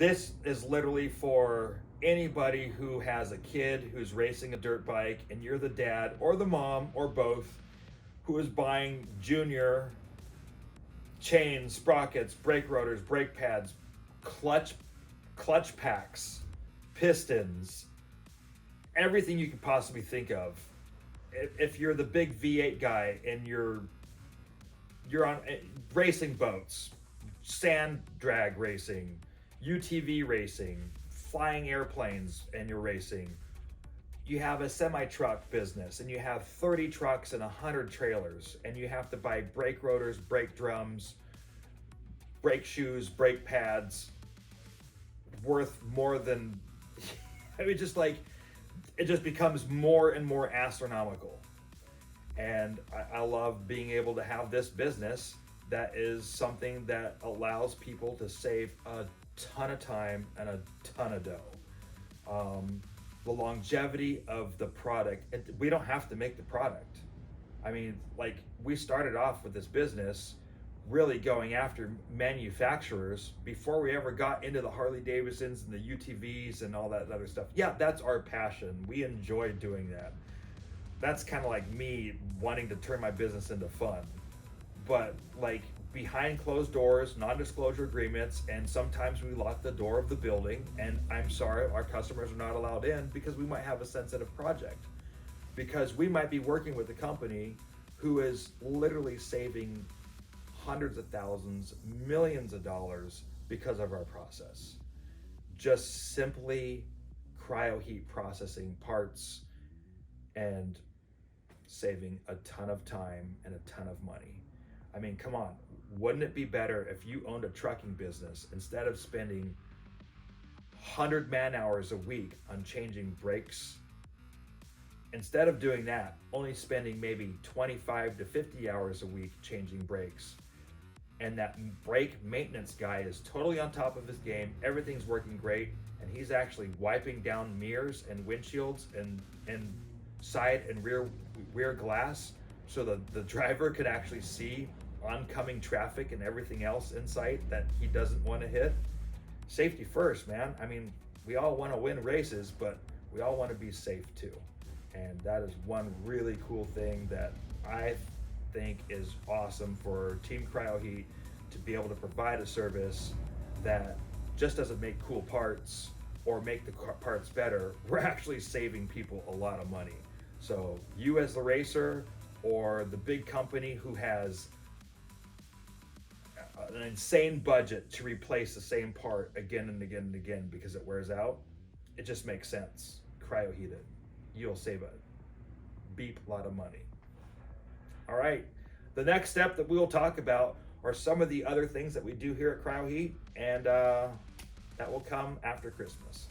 This is literally for anybody who has a kid who's racing a dirt bike and you're the dad or the mom or both who is buying junior chains, sprockets, brake rotors, brake pads, clutch packs, pistons, everything you could possibly think of. If you're the big V8 guy and you're on racing boats, sand drag racing, UTV racing, flying airplanes, and you're racing, you have a semi-truck business and you have 30 trucks and 100 trailers, and you have to buy brake rotors, brake drums, brake shoes, brake pads worth more than I mean, just like it just becomes more and more astronomical. And I love being able to have this business that is something that allows people to save a ton of time and a ton of dough. The longevity of the product, we don't have to make the product. I mean, like, we started off with this business really going after manufacturers before we ever got into the Harley Davidsons and the UTVs and all that other stuff. Yeah, that's our passion. We enjoy doing that. That's kind of like me wanting to turn my business into fun. But like, behind closed doors, non-disclosure agreements, and sometimes we lock the door of the building, and I'm sorry, our customers are not allowed in because we might have a sensitive project. Because we might be working with a company who is literally saving hundreds of thousands, millions of dollars because of our process. Just simply CryoHeat processing parts and saving a ton of time and a ton of money. I mean, come on, wouldn't it be better if you owned a trucking business, instead of spending 100 man hours a week on changing brakes, instead of doing that, only spending maybe 25 to 50 hours a week changing brakes, and that brake maintenance guy is totally on top of his game, everything's working great, and he's actually wiping down mirrors and windshields and side and rear glass so the driver could actually see oncoming traffic and everything else in sight that he doesn't want to hit. Safety first, man. I mean, we all want to win races, but we all want to be safe too. And that is one really cool thing that I think is awesome for Team CryoHeat, to be able to provide a service that just doesn't make cool parts or make the parts better. We're actually saving people a lot of money. So you as the racer, or the big company who has an insane budget to replace the same part again and again and again because it wears out, it just makes sense. CryoHeat it. You'll save a beep lot of money. All right, the next step that we'll talk about are some of the other things that we do here at CryoHeat, and that will come after Christmas.